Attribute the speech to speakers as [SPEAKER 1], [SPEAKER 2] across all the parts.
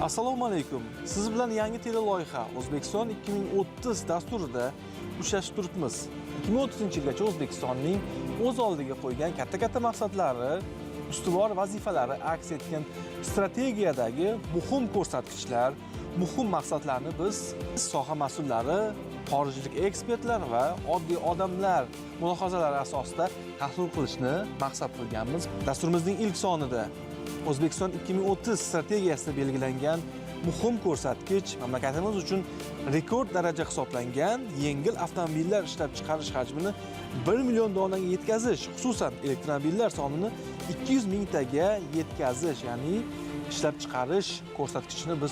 [SPEAKER 1] Assalomu alaykum. Siz bilan yangi teleloyiha O'zbekiston 2030 dasturida ushlashib turibmiz. 2030-yilgacha O'zbekistonning o'z oldiga qo'ygan katta maqsadlari, ustuvor vazifalari aks etgan strategiyadagi muhim ko'rsatkichlar, muhim maqsadlarni biz soha mas'ullari, xorijlik ekspertlar va oddiy odamlar mulohazalari asosida tahlil qilishni maqsad qilganmiz. Dasturimizning ilk sonida O'zbekiston 2030 strategiyasida belgilangan muhim ko'rsatkich mamlakatimiz uchun rekord daraja hisoblangan yengil avtomobillar ishlab chiqarish hajmini 1 million donaga yetkazish, xususan elektromobillar sonini 200 mingtaga yetkazish, ya'ni ishlab chiqarish ko'rsatkichini biz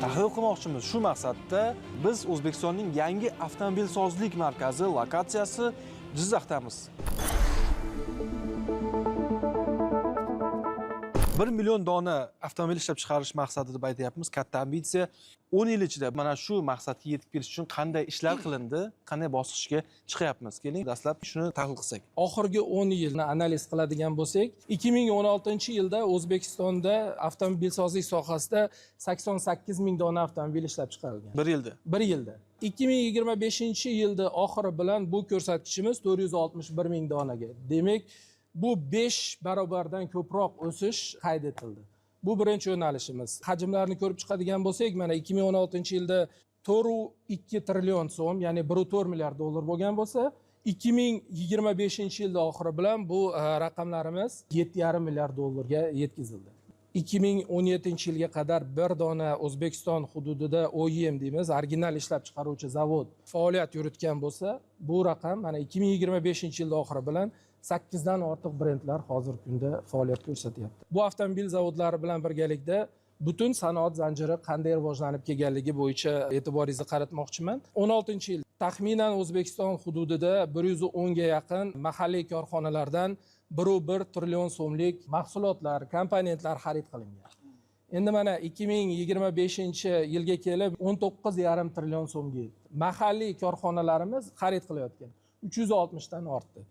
[SPEAKER 1] tahlil qilmoqchimiz. Shu maqsadda biz O'zbekistonning yangi avtomobilsozlik markazi lokatsiyasi Jizzaxdamiz. 1 million dona avtomobil ishlab chiqarish maqsadi deb aytyapmiz. Katta ambitsiya. 10 yil ichida mana shu maqsadga yetib kelish uchun qanday ishlar qilindi, qanday bosqichga chiqyapmiz? Keling, dastlab shuni tahlil qilsak.
[SPEAKER 2] Oxirgi 10 yilni analiz qiladigan bo'lsak, 2016-yilda O'zbekistonda avtomobilsozlik sohasida 88 ming dona avtomobil ishlab chiqarilgan.
[SPEAKER 1] 1 yilda.
[SPEAKER 2] 1 yilda. 2025-yilda oxiri bilan bu ko'rsatkichimiz 461 ming donaga. Demak, bu 5 barobardan ko'proq o'sish qayd etildi. Bu birinchi yo'nalishimiz. Hajmlarni ko'rib chiqadigan bo'lsak, mana 2016-yilda 4,2 trillion so'm, ya'ni 1,4 milliard dollar bo'lgan bo'lsa, 2025-yilda oxiri bilan bu raqamlarimiz 7,5 milliard dollarga yetkazildi. 2017-yilga qadar bir dona O'zbekiston hududida OEM deymiz, original ishlab chiqaruvchi zavod faoliyat yuritgan bo'lsa, bu raqam mana 2025-yilda oxiri bilan 8 dan ortiq brendlar hozirgi kunda faoliyat ko'rsatyapti. Bu avtomobil zavodlari bilan birgalikda butun sanoat zanjiri qanday rivojlanib kelganligi bo'yicha e'tiboringizni qaratmoqchiman. 16-yil taxminan O'zbekiston hududida 110 ga yaqin mahalliy korxonalardan 1,1 trillion so'mlik mahsulotlar, komponentlar xarid qilingan. Endi mana 2025-yilga kelib 19,5 trillion so'mga yetdi. Mahalliy korxonalarimiz xarid qilayotgan 360 dan ortdi.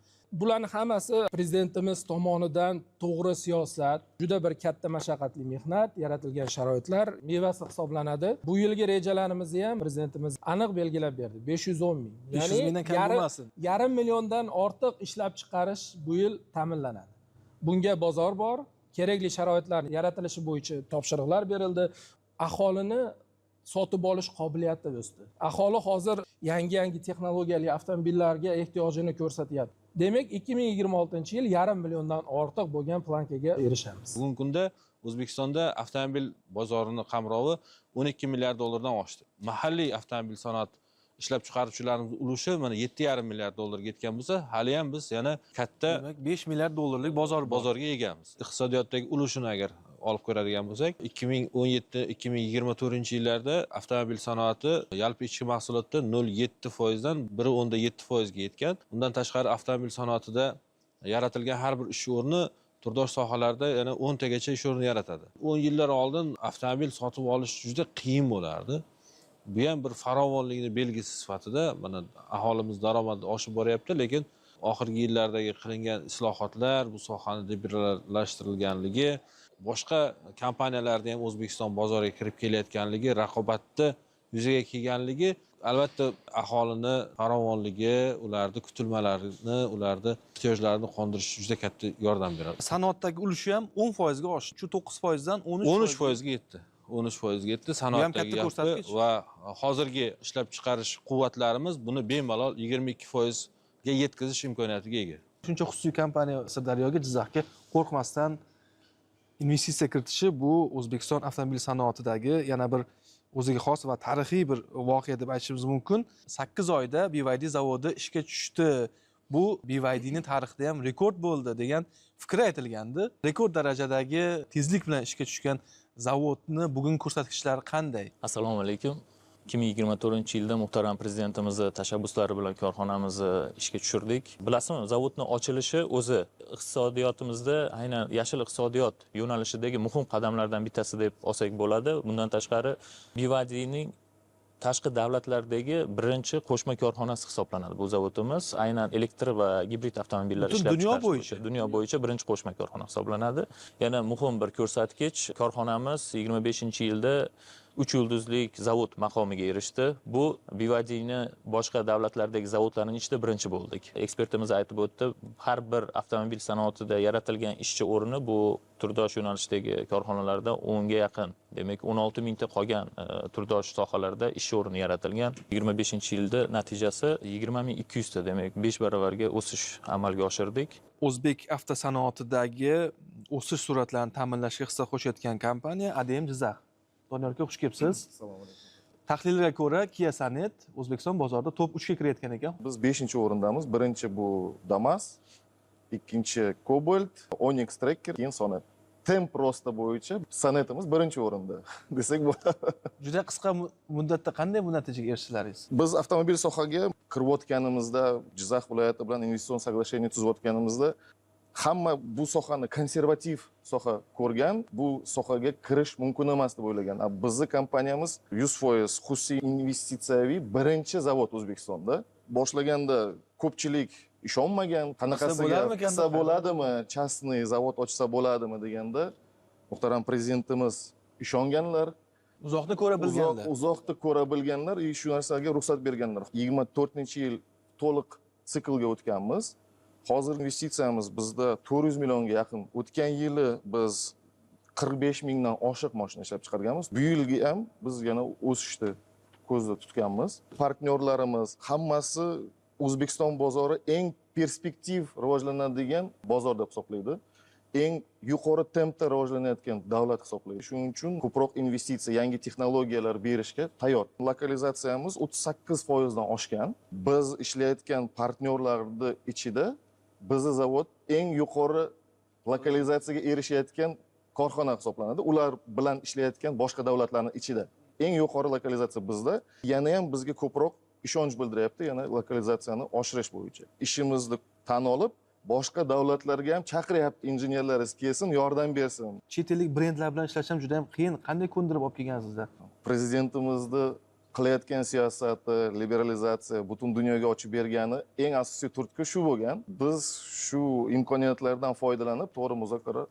[SPEAKER 2] Bularning hammasi prezidentimiz tomonidan to'g'ri siyosat, juda bir katta mashaqqatli mehnat, yaratilgan sharoitlar mevasi hisoblanadi. Bu yilgi rejalarimizni ham prezidentimiz aniq belgilab berdi. 510 ming.
[SPEAKER 1] 500 mingdan kam bo'lmasin.
[SPEAKER 2] Yarim milliondan ortiq ishlab chiqarish bu yil ta'minlanadi. Bunga bozor bor, kerakli sharoitlar yaratilishi bo'yicha topshiriqlar berildi. Aholini sotib olish qobiliyati o'sdi. Aholi hozir yangi texnologiyali avtomobillarga ehtiyojini ko'rsatyapti. Demak, 2026-yil yarim milliondan ortiq bo'lgan plankaga erishamiz.
[SPEAKER 3] Bugungi kunda O'zbekistonda avtomobil bozorining qamrovi 12 milliard dollardan oshdi. Mahalliy avtomobil sanoat ishlab chiqaruvchilarimiz ulushi mana 7,5 milliard dollarga yetgan bo'lsa, hali ham biz yana katta,
[SPEAKER 1] demak 5 milliard dollarlik bozorga
[SPEAKER 3] egamiz. Iqtisodiyotdagi ulushini agar olib ko'radigan bo'lsak, 2017-2024-yillarda avtomobil sanoati yalpi ichki mahsulotda 0,7% dan 1,7% ga yetgan. Undan tashqari avtomobil sanoatida yaratilgan har bir ish o'rni turdosh sohalarda yana 10 tagacha ish o'rni yaratadi. 10 yillar oldin avtomobil sotib olish juda qiyin bo'lardi. Bu ham bir farovonlikning belgisi sifatida mana aholimiz daromadi oshib boryapti, lekin oxirgi yillardagi qilingan islohotlar, bu sohani liberallashtirilganligi, boshqa kompaniyalarda ham O'zbekiston bozoriga kirib kelayotganligi, raqobatda yuzaga kelganligi albatta aholini farovonligi, ularning kutilmalarini, ularning ehtiyojlarini qondirish juda katta yordam beradi.
[SPEAKER 1] Sanoatdagi ulushi ham 10% ga oshdi. Shu 9% dan
[SPEAKER 3] 13% ga yetdi. 13% ga yetdi. Sanoatdagi ko'rsatkich va hozirgi ishlab chiqarish quvvatlarimiz buni bemalol 22% ga yetkazish imkoniyatiga ega.
[SPEAKER 1] Shuncha xususiy kompaniya Sirdaryoga, Jizzaxga qo'rqmasdan investitsiya kiritishi bu O'zbekiston avtomobil sanoatidagi yana bir o'ziga xos va tarixiy bir voqea deb aytishimiz mumkin. 8 oyda BYD zavodi ishga tushdi. Bu BYDning tarixida ham rekord bo'ldi degan fikr aytilgandi. Rekord darajadagi tezlik bilan ishga tushgan zavodni bugun ko'rsatkichlari qanday?
[SPEAKER 4] Assalomu alaykum. 2024-yilda muhtaram prezidentimizni tashabbuslari bilan korxonamizni ishga tushirdik. Bilasizmi, zavodning ochilishi o'zi iqtisodiyotimizda aynan yashil iqtisodiyot yo'nalishidagi muhim qadamlardan bittasi deb olsak bo'ladi. Bundan tashqari BYDning tashqi davlatlardagi birinchi qo'shma korxonasi hisoblanadi bu zavodimiz. Aynan elektr va gibrid avtomobillar
[SPEAKER 1] Butun
[SPEAKER 4] ishlab
[SPEAKER 1] dunyo
[SPEAKER 4] chiqarish
[SPEAKER 1] bo'yicha?
[SPEAKER 4] Dunyo bo'yicha birinchi qo'shma korxona hisoblanadi. Yana muhim bir ko'rsatkich, korxonamiz 25-yilda 3 yulduzlik zavod maqomiga erishdi. Bu BYDni boshqa davlatlardagi zavodlarning ichida birinchi bo'ldik. Ekspertimiz aytib o'tdi, har bir avtomobil sanoatida yaratilgan ishchi o'rni bu turdosh yo'nalishdagi korxonalarda 10 ga yaqin, demak 16 mingta qolgan turdosh sohalarda ish o'rni yaratilgan. 25-yilda natijasi 20 ta, demak 5 baravarga o'sish amalga oshirdik.
[SPEAKER 1] O'zbek avtosanoatidagi o'sish sur'atlarini ta'minlashga hissa qo'shayotgan kompaniya ADM Jizzax. Doniyor aka, xush kelibsiz.
[SPEAKER 5] Assalomu alaykum.
[SPEAKER 1] Tahlilga ko'ra Kia Sonet O'zbekiston bozorida top 3 ga kirayotgan ekan.
[SPEAKER 5] Biz 5-o'rindamiz. Birinchi bu Damas, ikkinchi Cobalt, Onyx Tracker, keyin Sonet. Temp rosti bo'yicha Sonetimiz birinchi o'rinda desak bo'ladi.
[SPEAKER 1] Juda qisqa muddatda qanday bu natijaga erishdingiz?
[SPEAKER 5] Biz avtomobil sohaga kirayotganimizda, Jizzax viloyati bilan investitsion соглашение tuzayotganimizda hamma bu sohani konservativ soha ko'rgan, bu sohaga kirish mumkin emas deb o'ylagan. Bizning kompaniyamiz 100% xususiy investitsiyaviy birinchi zavod O'zbekistonda. Boshlaganda ko'pchilik ishonmagan, qanaqasiga qilsa bo'ladimi, частный zavod ochsa bo'ladimi deganda, muhtaram prezidentimiz ishonganlar.
[SPEAKER 1] Uzoqni ko'ra bilganlar.
[SPEAKER 5] Uzoqni ko'ra bilganlar, shu narsaga ruxsat berganlar. 24-yil to'liq siklga o'tganmiz. Hozir investitsiyamiz bizda 400 millionga yaqin. O'tgan yili biz 45 mingdan oshiq mashina ishlab chiqarganmiz. Bu yilgi ham biz yana o'sishni ko'zda tutganmiz. Partnyorlarimiz hammasi O'zbekiston bozori eng perspektiv rivojlanadigan bozor deb hisoblaydi. Eng yuqori tempda rivojlanayotgan davlat hisoblaydi. Shuning uchun ko'proq investitsiya, yangi texnologiyalar berishga tayyor. Lokalizatsiyamiz 38% dan oshgan. Biz ishlayotgan partnyorlarning ichida bizning zavod eng yuqori lokalizatsiyaga erishayotgan korxona hisoblanadi. Ular bilan ishlayotgan boshqa davlatlarning ichida eng yuqori lokalizatsiya bizda. Yana ham bizga ko'proq ishonch bildiryapti, yana lokalizatsiyani oshirish bo'yicha. Ishimizni tan olib, boshqa davlatlarga ham chaqiryapti, injenerlaringiz kelsin, yordam bersin.
[SPEAKER 1] Chet ellik brendlar bilan ishlash ham juda ham qiyin. Qanday ko'ndirib olib kelgansizlar?
[SPEAKER 5] Prezidentimizni qilayotgan siyosati, liberalizatsiya, butun dunyoga ochib bergani eng asosiy turtki shu bo'lgan. Biz shu imkoniyatlardan foydalanib, to'g'ri muzokara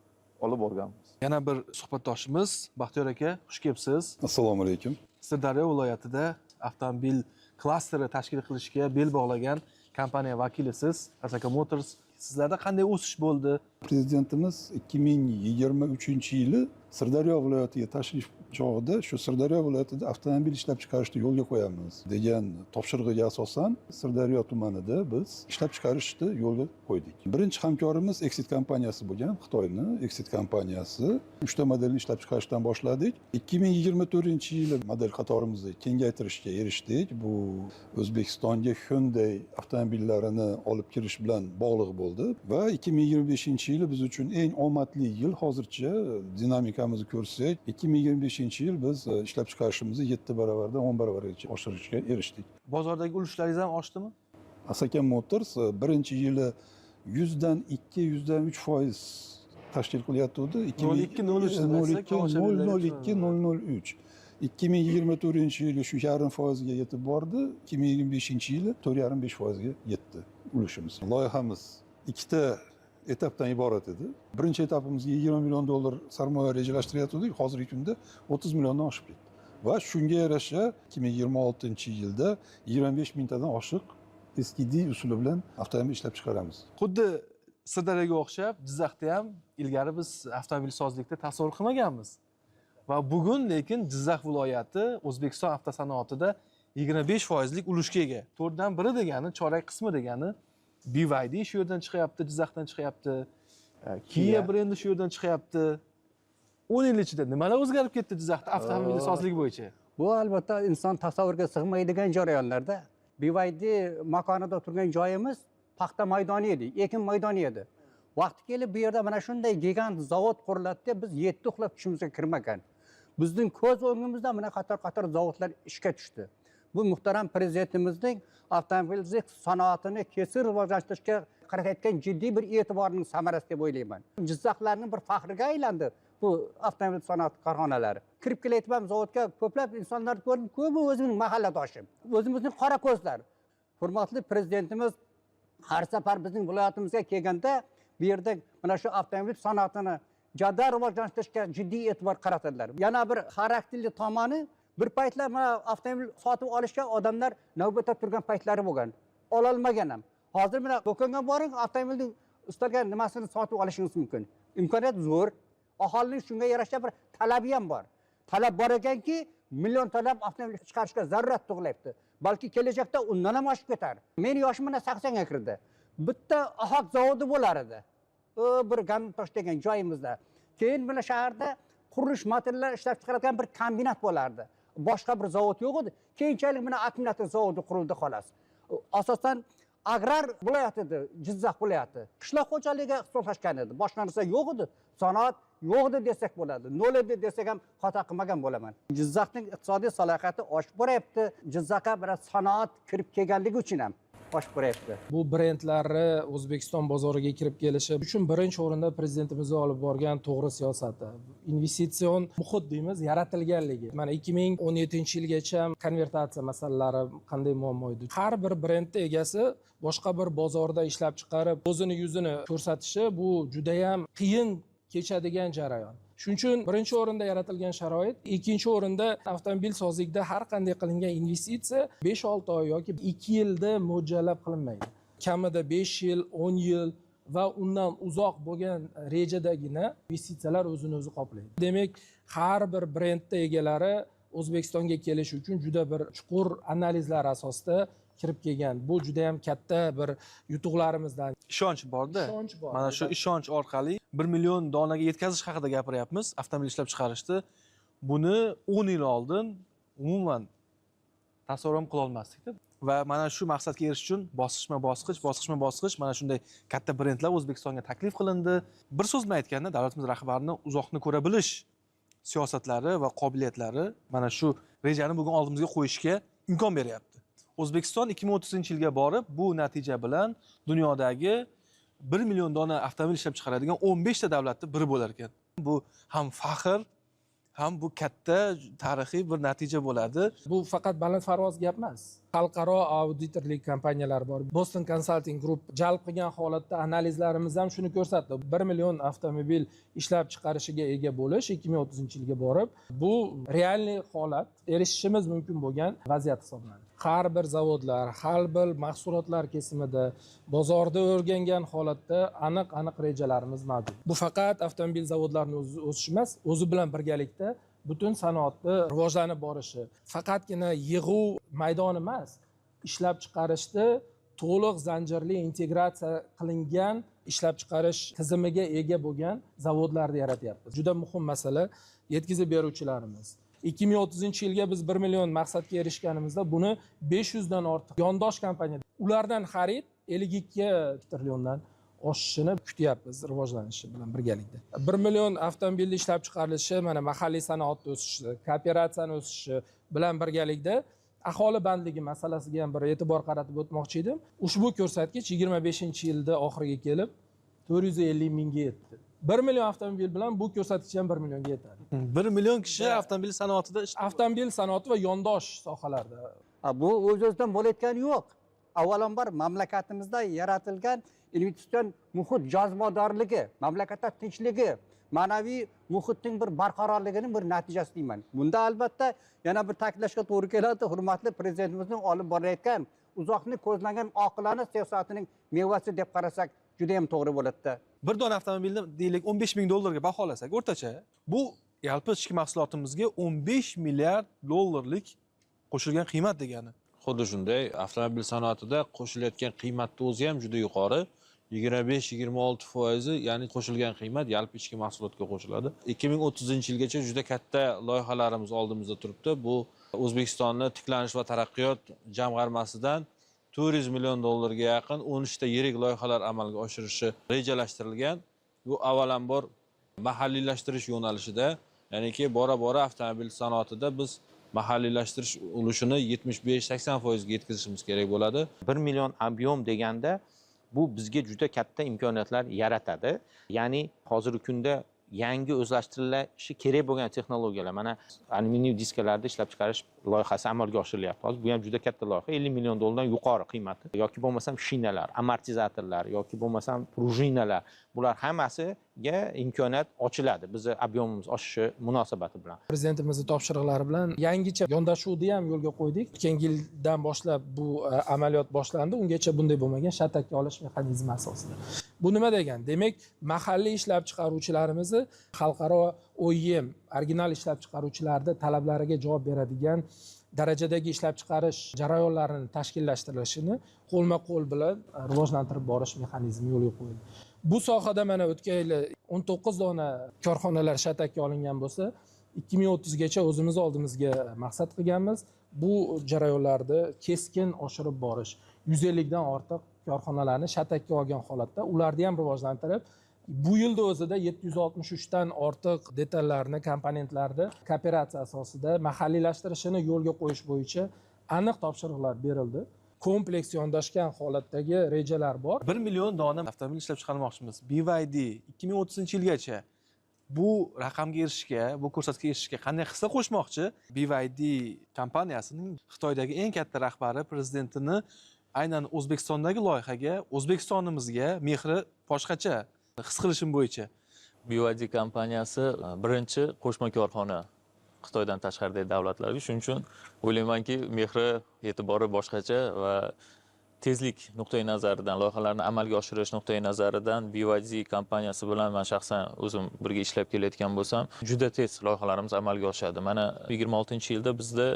[SPEAKER 5] olib borganmiz.
[SPEAKER 1] Yana bir suhbatdoshimiz Baxtiyor aka, xush kelibsiz.
[SPEAKER 6] Assalomu alaykum.
[SPEAKER 1] Sirdaryo viloyatida avtomobil klasteri tashkil qilishga bel bog'lagan kompaniya vakilisiz, Asaka Motors. Sizlarda qanday o'sish bo'ldi?
[SPEAKER 6] Prezidentimiz 2023-yili Sirdaryo viloyatiga tashrif chog'ida shu Sirdaryo viloyatida avtomobil ishlab chiqarishni yo'lga qo'yamiz degan topshirig'iga asosan Sirdaryo tumanida biz ishlab chiqarishni yo'lga qo'ydik. Birinchi hamkorimiz Exit kompaniyasi bo'lgan, Xitoyning Exit kompaniyasi. 3 ta modelni ishlab chiqarishdan boshladik. 2024-yili model qatorimizni kengaytirishga erishdik. Bu O'zbekistonga Hyundai avtomobillarini olib kirish bilan bog'liq bo'ldi va 2025-yili biz uchun eng omadli yil hozircha. Dinamikamizni ko'rsak, 2025-yil biz ishlab chiqarishimizni 7 baravardan 10 baravargacha oshirishga erishdik.
[SPEAKER 1] Bozordagi ulushlarimiz ham oshdimi?
[SPEAKER 6] Asaka Motors birinchi yili 100dan 2-3% tashkil qilyapti. 0,02-0,03. 2024-yili shu 0,5%ga yetib bordi. 2025-yili 4,5%ga yetdi ulushimiz. Loyihamiz ikkita etapdan iborat edi. Birinchi etapimizga 20 million dollar sarmoya rejalashtiryaptik. Hozirgi kunda 30 milliondan oshib ketdi. Va shunga yarasha 2026-yilda 25 mingtadan oshiq SKD usuli bilan avtomobil ishlab chiqaramiz.
[SPEAKER 1] Xuddi Sirdaryoga o'xshab, Jizzaxda ham ilgari biz avtomobilsozlikda tasavvur qilmaganmiz. Va bugun lekin Jizzax viloyati O'zbekiston avtosanoatida 25%lik ulushga ega. 4dan 1 degani, chorak qismi degani BYD shu yerdan chiqyapti, Jizzaxdan chiqyapti. Kia brendi shu yerdan chiqyapti. 10 yil ichida nimalar o'zgarib ketdi Jizzaxda avtomobilsozlik bo'yicha?
[SPEAKER 7] Bu albatta inson tasavvurga sig'maydigan jarayonlarda. BYD makonida turgan joyimiz paxta maydoni edi, ekin maydoni edi. Vaqti kelib bu yerda mana shunday gigant zavod quriladi, biz 7 uxlab tushimizga kirmagan. Bizning ko'z o'ngimizda mana qator zavodlar ishga tushdi. Bu muhtaram prezidentimizning avtomobil sanoatini kesir rivojlantirishga qaratayotgan jiddiy bir e'tiborning samarasi deb o'ylayman. Jizzaxlarning bir faxriga aylandi. bu avtomobil sanoat korxonalari. Kirib kelayotgan zavodga ko'plab insonlarni ko'rdim, ko'pi o'zimning mahalladoshim, o'zimizning qora ko'zlar. Hurmatli prezidentimiz har safar bizning viloyatimizga kelganda bu yerda mana shu avtomobil sanoatini jadal rivojlantirishga jiddiy e'tibor qaratadilar. Yana bir xarakterli tomoni, bir paytlar mana avtomobil sotib olishga odamlar navbatda turgan paytlari bo'lgan. Ololmagan ham. Hozir mana do'konga boring, avtomobilning istalgan nimasini sotib olishingiz mumkin. Imkoniyat zo'r. Aholining shunga yarasha bir talabi ham bor. Talab bor ekanki, million talab avtomobil chiqarishga zarurat tug'ilyapti. Balki kelajakda undan ham oshib ketar. Men yoshim mana 80 ga kirdi. Bitta ahok zavodi bo'lar edi. Bir Gamtosh degan joyimizda. Keyin mana shaharda qurilish materiallar ishlab chiqaradigan bir kombinat bo'lardi. Boshqa bir zavod yo'q edi. Keyinchalik mana akkumulyator zavodi qurildi xolos. Asosan agrar viloyat edi, Jizzax viloyati. Qishloq xo'jaligiga ixtisoslashgan edi. Boshqa narsa yo'q edi. Sanoat yo'q edi desak bo'ladi. Nol edi desak ham xato qilmagan bo'laman. Jizzaxning iqtisodiy salohiyati oshib boryapti. Jizzaxga bir sanoat kirib kelganligi uchun ham oshib boryapti.
[SPEAKER 2] Bu brendlarni O'zbekiston bozoriga kirib kelishi uchun birinchi o'rinda prezidentimiz olib borgan to'g'ri siyosati, investitsion muhit deymiz, yaratilganligi. Mana 2017-yilgacha konvertatsiya masalalari qanday muammo edi. Har bir brendning egasi boshqa bir bozorda ishlab chiqarib, o'zini yuzini ko'rsatishi bu juda ham qiyin kechadigan jarayon. Shuning uchun birinchi o'rinda yaratilgan sharoit, ikkinchi o'rinda avtomobil sozlikda har qanday qilingan investitsiya 5-6 oy yoki 2 yilda mo'ljallab qilinmaydi. Kamida 5 yil, 10 yil va undan uzoq bo'lgan rejadagina investitsiyalar o'zini o'zi qoplaydi. Demak, har bir brendning egalari O'zbekistonga kelish uchun juda bir chuqur analizlar asosida kirib kelgan. Bu juda ham katta bir yutuqlarimizdan.
[SPEAKER 1] Ishonch borda.
[SPEAKER 2] Ishonch bor.
[SPEAKER 1] Mana shu ishonch orqali 1 million donaga yetkazish haqida gapiryapmiz avtomobil ishlab chiqarishda. Buni 10 yil oldin umuman tasavvur ham qila olmasdik. Va mana shu maqsadga erishish uchun bosqichma-bosqich mana shunday katta brendlar O'zbekistonga taklif qilindi. Bir so'z bilan aytganda, davlatimiz rahbarining uzoqni ko'ra bilish siyosatlari va qobiliyatlari mana shu rejani bugun oldimizga qo'yishga imkon beryapti. O'zbekiston 2030-yilga borib, bu natija bilan dunyodagi 1 million dona avtomobil ishlab chiqaradigan 15 ta davlatning biri bo'lar ekan. Bu ham faxr, ham bu katta tarixiy bir natija bo'ladi.
[SPEAKER 2] Bu faqat balandparvoz gap emas. Xalqaro auditorlik kompaniyalari bor. Boston Consulting Group jalb qilgan holatda analizlarimiz ham shuni ko'rsatdi. 1 million avtomobil ishlab chiqarishiga ega bo'lish 2030-yilga borib, bu realniy holat, erishishimiz mumkin bo'lgan vaziyat hisoblanadi. Har bir zavodlar, har bir mahsulotlar kesimida bozorda o'rgangan holatda aniq rejalarimiz mavjud. Bu faqat avtomobil zavodlarining o'sishi emas, o'zi bilan birgalikda butun sanoatni rivojlanib borishi. Faqatgina yig'uv maydoni emas, ishlab chiqarishda to'liq zanjirli integratsiya qilingan ishlab chiqarish tizimiga ega bo'lgan zavodlarni yaratyapmiz. Juda muhim masala yetkazib beruvchilarimiz. 2030-yilga biz 1 million maqsadga erishganimizda buni 500 dan ortiq yondosh kompaniya, ulardan xarid 52 trilliondan oshishini kutyapmiz rivojlanishi bilan birgalikda. 1 million avtomobil ishlab chiqarilishi, mana mahalliy sanoatni o'sishi, kooperatsiyani o'sishi bilan birgalikda aholi bandligi masalasiga ham bir e'tibor qaratib o'tmoqchi edim. Ushbu ko'rsatkich 25-yilda oxiriga kelib 450 mingga yetdi. 1 million avtomobil bilan bu ko'rsatkich ham 1 millionga yetadi.
[SPEAKER 1] 1 million kishi avtomobil sanoatida
[SPEAKER 2] Avtomobil sanoati va yondosh sohalarda.
[SPEAKER 7] Bu o'z-o'zidan bo'layotgani yo'q. Avvalambor mamlakatimizda yaratilgan investitsion muhit jozibadorligi, mamlakatda tinchligi, ma'naviy muhitning bir barqarorligining bir natijasi deyman. Bunda albatta yana bir ta'kidlashga to'g'ri keladi. Hurmatli prezidentimizning olib borayotgan uzoqni ko'zlangan oqilona siyosatining mevasi deb qarasak juda ham to'g'ri bo'ladi.
[SPEAKER 1] bir dona avtomobilni deylik 15 ming dollarga baholasak o'rtacha, bu yalpi ichki mahsulotimizga 15 milliard dollarlik qo'shilgan qiymat degani.
[SPEAKER 3] Xuddi shunday, avtomobil sanoatida qo'shilayotgan qiymatning o'zi ham juda yuqori. 25-26%, ya'ni qo'shilgan qiymat yalpi ichki mahsulotga qo'shiladi. 2030-yilgacha juda katta loyihalarimiz oldimizda turibdi. Bu O'zbekistonni tiklanish va taraqqiyot jamg'armasidan 400 million dollarga yaqin 13 ta yirik loyihalar amalga oshirishi rejalashtirilgan. Bu avvalambor mahalliylashtirish yo'nalishida, ya'niki bora-bora avtomobil sanoatida biz mahalliylashtirish ulushini 75-80% ga yetkazishimiz kerak bo'ladi.
[SPEAKER 8] 1 million ob'yom deganda bu bizga juda katta imkoniyatlar yaratadi. Ya'ni hozirgi kunda yangi o'zlashtirilishi kerak bo'lgan texnologiyalar, mana alyuminiy diskalarda ishlab chiqarish loyihasi amalga oshirilyapti. Hozir bu ham juda katta loyiha, 50 million dollardan yuqori qiymati. Yoki bo'lmasam shinalar, amortizatorlar yoki bo'lmasam prujinalar, bular hammasiga imkoniyat ochiladi bizni ob'yomimiz oshishi munosabati bilan.
[SPEAKER 2] Prezidentimizning topshiriqlari bilan yangicha yondashuvni ham yo'lga qo'ydik. O'tgan yildan boshlab bu amaliyot boshlandi. Ungacha bunday bo'lmagan shatakka olish mexanizmi asosida. Bu nima degani? Demak, mahalliy ishlab chiqaruvchilarimizni xalqaro OEM, original ishlab chiqaruvchilarning talablariga javob beradigan darajadagi ishlab chiqarish jarayonlarini tashkillashtirilishini qo'lma-qo'l bilan rivojlantirib borish mexanizmi yo'lga qo'yildi. Bu sohada mana o'tgan yili 19 dona korxonalar shatakka olingan bo'lsa, 2030 gacha o'zimiz oldimizga maqsad qilganmiz. Bu jarayonlarni keskin oshirib borish, 150 dan ortiq korxonalarni shatakka olgan holatda ularni ham rivojlantirib, bu yilda o'zida 763 dan ortiq detallarni, komponentlarni kooperatsiya asosida mahalliylashtirishini yo'lga qo'yish bo'yicha aniq topshiriqlar berildi. Kompleks yondashgan holatdagi rejalar bor.
[SPEAKER 1] 1 million dona avtomobil ishlab chiqarmoqchimiz. BYD 2030-yilgacha bu raqamga erishishga, bu ko'rsatkichga erishishga qanday hissa qo'shmoqchi? BYD kompaniyasining Xitoydagi eng katta rahbari prezidentini aynan O'zbekistondagi loyihaga, O'zbekistonimizga mehri boshqacha his qilishim bo'yicha.
[SPEAKER 4] BYD kompaniyasi birinchi qo'shma korxona Xitoydan tashqaridagi davlatlarga. Shuning uchun o'ylaymanki, mehri, e'tibori boshqacha va tezlik nuqtai nazaridan, loyihalarni amalga oshirish nuqtai nazaridan BYD kompaniyasi bilan men shaxsan o'zim birga ishlab kelayotgan bo'lsam, juda tez loyihalarimiz amalga oshadi. Mana 26-yilda bizda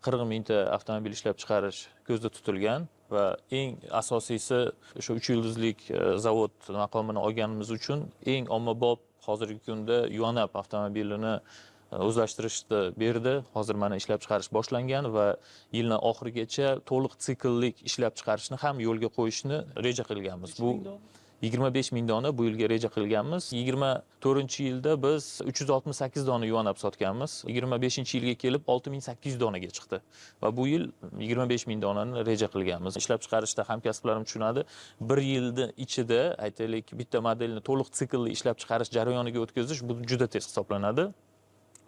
[SPEAKER 4] 40 mingta avtomobil ishlab chiqarish ko'zda tutilgan va eng asosiysi o'sha 3 yulduzlik zavod maqomini olganimiz uchun eng ommabop hozirgi kunda Yuanab avtomobilini o'zlashtirishni berdi. Hozir mana ishlab chiqarish boshlangan va yilning oxirigacha to'liq sikllik ishlab chiqarishni ham yo'lga qo'yishni reja qilganmiz. Bu 25 ming dona bu yilga reja qilganmiz. 24-yilda biz 368 dona Yuanab sotganmiz. 25-yilga kelib 6800 donaga chiqdi. Va bu yil 25 ming donani reja qilganmiz. Ishlab chiqarishda hamkasblarim tushunadi. 1 yilda ichida aytaylik bitta modelni to'liq siklli ishlab chiqarish jarayoniga o'tkazish bu juda tez hisoblanadi.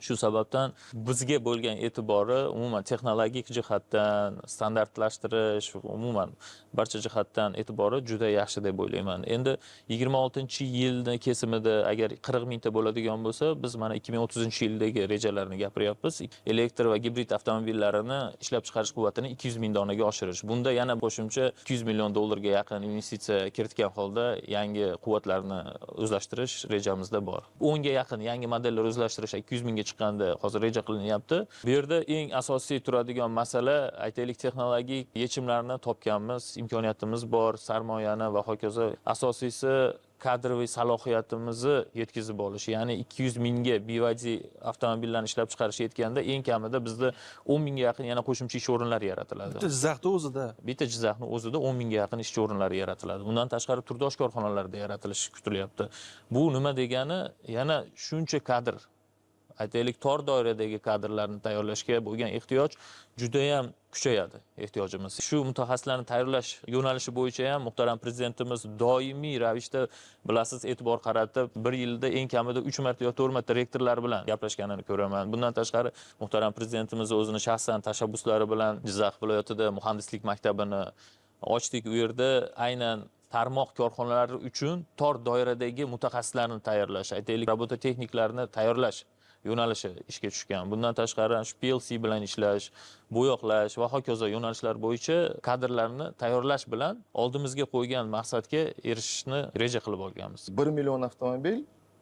[SPEAKER 4] Shu sababdan bizga bo'lgan e'tibori umuman texnologik jihatdan, standartlashtirish, umuman barcha jihatdan e'tibori juda yaxshi deb o'ylayman. Endi 26-yilni kesimida agar 40 mingta bo'ladigan bo'lsa, biz mana 2030-yildagi rejalarni gapiryapmiz. Elektr va gibrid avtomobillarini ishlab chiqarish quvvatini 200 ming donaga oshirish. Bunda yana qo'shimcha 200 million dollarga yaqin investitsiya kiritgan holda yangi quvvatlarni o'zlashtirish rejamizda bor. 10 ga yaqin yangi modellar o'zlashtirish 200 mingga chiqqanda hozir reja qilinyapti. Bu yerda eng asosiy turadigan masala aytaylik texnologik yechimlarni topganmiz, imkoniyatimiz bor, sarmoyani va hokazo. Asosiysi kadroviy salohiyatimizni yetkazib olish. Ya'ni 200 mingga BYD avtomobillarni ishlab chiqarish yetganda eng kamida bizda 10 mingga yaqin yana qo'shimcha ish o'rinlari yaratiladi.
[SPEAKER 1] Bitta Jizzaxda o'zida.
[SPEAKER 4] Bitta Jizzaxning o'zida 10 mingga yaqin ish o'rinlari yaratiladi. Bundan tashqari turdosh korxonalarda yaratilishi kutilyapti. Bu nima degani? Yana shuncha kadr aytaylik tor doiradagi kadrlarni tayyorlashga bo'lgan ehtiyoj juda ham kuchayadi ehtiyojimiz. Shu mutaxassislarni tayyorlash yo'nalishi bo'yicha ham muhtaram prezidentimiz doimiy ravishda bilasiz e'tibor qaratib, bir yilda eng kamida 3 marta yo 4 marta rektorlar bilan gaplashganini ko'raman. Bundan tashqari muhtaram prezidentimiz o'zini shaxsan tashabbuslari bilan Jizzax viloyatida muhandislik maktabini ochdik. U yerda aynan tarmoq korxonalari uchun tor doiradagi mutaxassislarni tayyorlash, aytaylik robototexniklarni tayyorlash yo'nalishi ishga tushgan. Bundan tashqari shu PLC bilan ishlash, bo'yoqlash va hokazo yo'nalishlar bo'yicha kadrlarni tayyorlash bilan oldimizga qo'ygan maqsadga erishishni reja qilib olganmiz.
[SPEAKER 5] 1 million avtomobil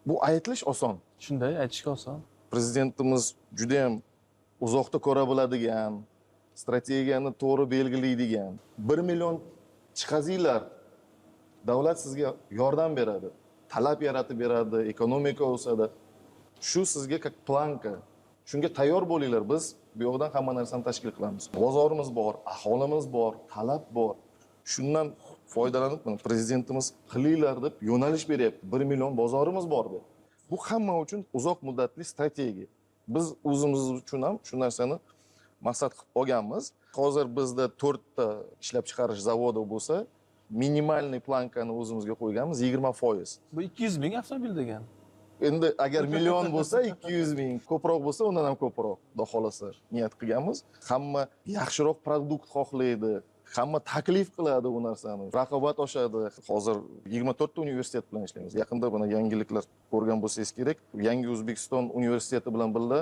[SPEAKER 5] bu aytilish oson.
[SPEAKER 1] Shunday aytishga oson.
[SPEAKER 5] Prezidentimiz juda ham uzoqda ko'ra biladigan, strategiyani to'g'ri belgilaydigan. 1 million chiqazinglar. Davlat sizga yordam beradi, talab yaratib beradi, ekonomika o'sadi. Shu sizga planka. Shunga tayyor bo'linglar. Biz bu yoqdan hamma narsani tashkil qilamiz. Bozorimiz bor, aholimiz bor, talab bor. Shundan foydalanib prezidentimiz qilinglar deb yo'nalish beryapti. 1 million bozorimiz bor deb. Bu hamma uchun uzoq muddatli strategiya. Biz o'zimiz uchun ham shu narsani maqsad qilib olganmiz. Hozir bizda 4 ta ishlab chiqarish zavodi bo'lsa, minimalniy plankani o'zimizga qo'yganmiz 20%.
[SPEAKER 1] Bu 200 ming avtomobil degan.
[SPEAKER 5] endi agar million bo'lsa 200 ming, ko'proq bo'lsa undan ham ko'proq, xudo xolasa niyat qilganmiz. Hamma yaxshiroq produkt xohlaydi, hamma taklif qiladi bu narsani. Raqobat oshadi. Hozir 24 ta universitet bilan ishlaymiz. Yaqinda buni yangiliklar ko'rgan bo'lsangiz kerak. Yangi O'zbekiston universiteti bilan birga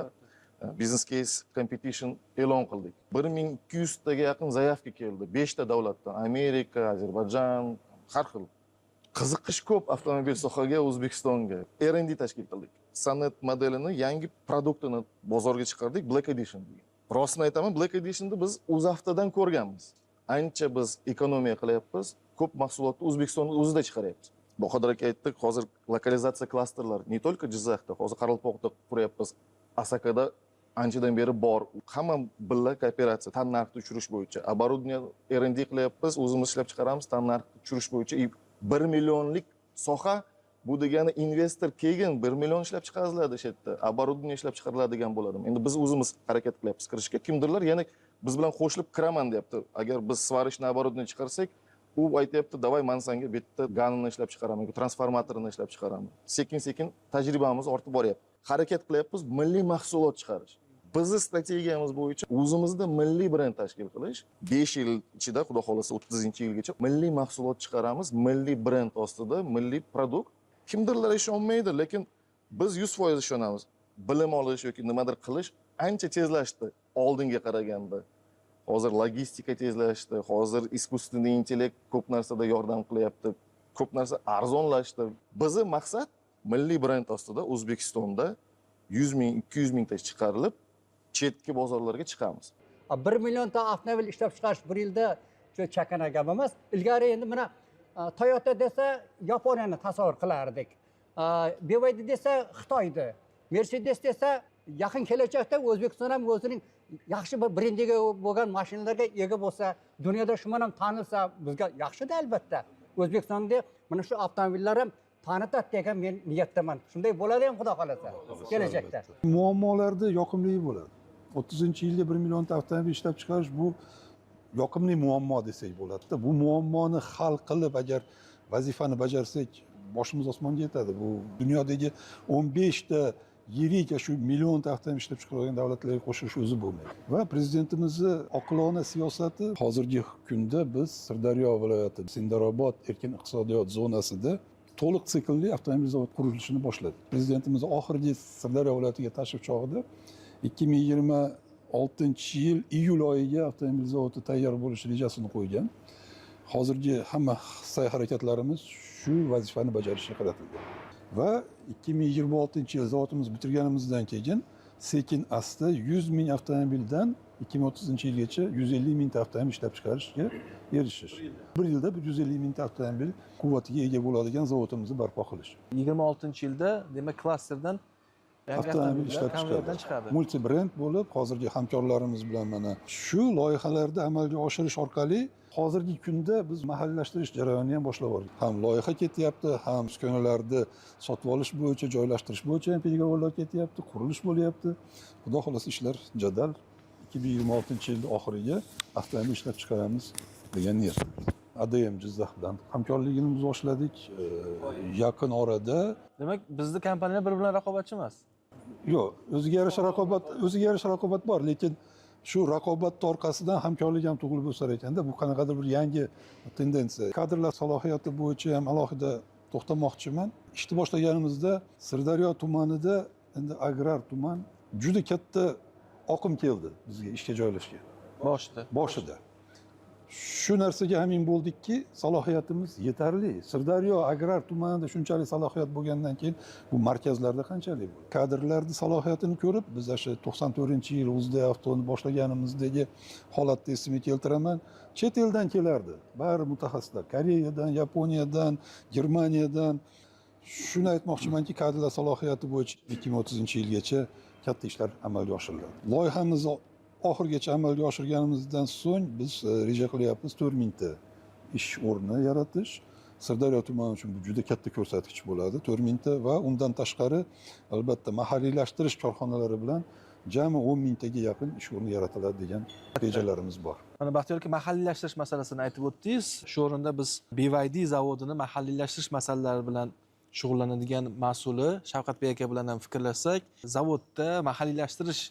[SPEAKER 5] business case competition e'lon qildik. 1200 taga yaqin zaявka keldi. 5 ta davlatdan, Amerika, Ozarbayjon, har xil. Qiziqish ko'p avtomobil sohaga, O'zbekistonga. R&D tashkil qildik. San'at modelini, yangi produktini bozorga chiqardik, Black Edition degan. Rostini aytaman, Black Edition'ni biz UzAvtodan ko'rganmiz. Ancha biz ekonomiya qilyapmiz, ko'p mahsulotni O'zbekistonning o'zida chiqaryapmiz. Bahodir aka aytdik, hozir lokalizatsiya klasterlari не только Jizzaxda, hozir Qoraqalpoqda quryapmiz, Asakada anchadan beri bor. Hamma birga kooperatsiya, tan narxni tushirish bo'yicha, оборудование R&D qilyapmiz, o'zimiz ishlab chiqaramiz, tan narxni tushirish bo'yicha 1 millionlik soha. Bu degani investor keyin 1 million ishlab chiqariladi shu yerda, оборудование ishlab chiqariladigan bo'ladi. Endi biz o'zimiz harakat qilyapmiz kirishga. Kimdirlar yana biz bilan qo'shilib kiraman deyapti. Agar biz svarishni оборудование chiqarsak, u aytayapti, "Davay, men senga bu yerda ganini ishlab chiqaraman, transformatorini ishlab chiqaraman." Sekin-sekin tajribamiz ortib boryapti. Harakat qilyapmiz milliy mahsulot chiqarish. Bizni strategiyamiz bo'yicha o'zimizda milliy brend tashkil qilish, 5 yil ichida, xudo xolasa 30-yilgacha milliy mahsulot chiqaramiz, milliy brend ostida, milliy produkt. Kimdirlar ishonmaydi, lekin biz 100% ishonamiz. Bilim olish yoki nimadir qilish ancha tezlashdi oldinga qaraganda. Hozir logistika tezlashdi, hozir искусственный intellekt ko'p narsada yordam qilyapti. Ko'p narsa arzonlashdi. Bizning maqsad milliy brend ostida O'zbekistonda 100 ming, 200 mingta chiqarilib, chetki bozorlarga chiqamiz.
[SPEAKER 7] 1 million ta avtomobil ishlab chiqarish bir yilda shu chakana gap emas. Ilgari endi mana Toyota desa Yaponiyani tasavvur qilardik. BYD desa Xitoyni. Mercedes desa yaqin kelajakda O'zbekiston ham o'zining yaxshi bir brendiga bo'lgan mashinalarga ega bo'lsa, dunyoda shu bilan tanilsa, bizga yaxshi-da albatta. O'zbekistonda mana shu avtomobillar ham tanitadi degan men niyatdaman. Shunday bo'ladi ham xudo xolasa kelajakda.
[SPEAKER 6] Muammolarda yoqimli bo'ladi. 30-yilda 1 million ta avtomobil ishlab chiqarish bu yoqimli muammo desak bo'ladi-da. Bu muammoni hal qilib agar vazifani bajarsak, boshimiz osmonga yetadi. Bu dunyodagi 15 ta yirik shu million ta avtomobil ishlab chiqaradigan davlatlarga qo'shilish o'zi bo'lmaydi. Va prezidentimizni oqilona siyosati hozirgi kunda biz Sirdaryo viloyati Sendarobod erkin iqtisodiyot zonasida to'liq siklli avtomobil zavod qurilishini boshladik. Prezidentimiz oxirgi Sirdaryo viloyatiga tashrif chog'ida 2026-yil iyul oyiga avtomobil zavodi tayyor bo'lish rejasini qo'ygan. Hozirgi hamma sa'y-harakatlarimiz shu vazifani bajarishga qaratilgan. Va 2026-yil zavodimiz bitirganimizdan keyin sekin asta 100 ming avtomobildan 2030-yilgacha 150 mingta avtomobil ishlab chiqarishga erishish. Bir yilda 150 mingta avtomobil quvvatiga ega bo'ladigan zavodimizni barpo qilish.
[SPEAKER 1] 26-yilda demak klasterdan
[SPEAKER 6] avtomobil ishlab chiqadi. Multi brend bo'lib, hozirgi hamkorlarimiz bilan mana shu loyihalarda amalga oshirish orqali hozirgi kunda biz mahalliylashtirish jarayonini ham boshlab yubordik. Ham loyiha ketyapti, ham uskunalarni sotib olish bo'yicha, joylashtirish bo'yicha ham pengavorlar ketyapti, qurilish bo'lyapti. Xudo xolasa ishlar jadal 2026-yilning oxiriga avtomobil ishlab chiqaramiz degan niyatda. ADM Jizzax bilan hamkorligimizni boshladik. Yaqin orada.
[SPEAKER 1] Demak, bizning kompaniyalar bir-bilan raqobatchi emas.
[SPEAKER 6] Yo'q, o'ziga yarasha raqobat bor, lekin shu raqobat orqasidan hamkorlik ham tug'ilib o'sar ekanda, bu qanaqadir bir yangi tendensiya. Kadrlar salohiyati bo'yicha ham alohida to'xtamoqchiman. Ishni boshlaganimizda Sirdaryo tumanida endi agrar tuman juda katta oqim keldi bizga ishga joylashgan. Boshida. Shu narsaga amin bo'ldikki, salohiyatimiz yetarli. Sirdaryo agrar tumanida shunchalik salohiyat bo'lgandan keyin bu markazlarda qanchalik bo'ladi? Kadrlarning salohiyatini ko'rib, biz o'sha 94-yil Uzda avtoni boshlaganimizdagi holatni esimga keltiraman. Chet eldan kelardi. Bari mutaxassislar Koreyadan, Yaponiyadan, Germaniyadan. Shuni aytmoqchimanki, kadrlar salohiyati bo'yicha 2030-yilgacha katta ishlar amalga oshiriladi. Loyihamiz oxirgacha amalga oshirganimizdan so'ng biz reja qilyapmiz 4000 ta ish o'rni yaratish. Sirdaryo tumani uchun bu juda katta ko'rsatkich bo'ladi, 4000 ta va undan tashqari albatta mahalliylashtirish korxonalari bilan jami 10 taga yaqin ish o'rni yaratiladi degan rejalarimiz bor.
[SPEAKER 1] Mana Baxtiyor aka mahalliylashtirish masalasini aytib o'tdingiz. Shu o'rinda biz BYD zavodini mahalliylashtirish masalalari bilan shug'ullanadigan mas'uli Shavqatbek aka bilan ham fikrlashsak, zavodda mahalliylashtirish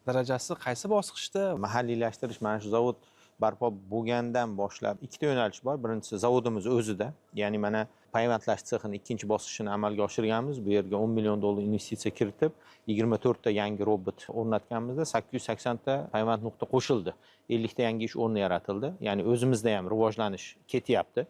[SPEAKER 1] darajasi qaysi bosqichda?
[SPEAKER 8] Mahalliylashtirish mana shu zavod barpo bo'lgandan boshlab ikkita yo'nalish bor. Birinchisi zavodimiz o'zida, ya'ni mana payvandlash sexini ikkinchi bosqichini amalga oshirganmiz. Bu yerga 10 million dollar investitsiya kiritib, 24 ta yangi robot o'rnatganmizda 880 ta payvand nuqta qo'shildi. 50 ta yangi ish o'rni yaratildi. Ya'ni o'zimizda ham rivojlanish ketyapti.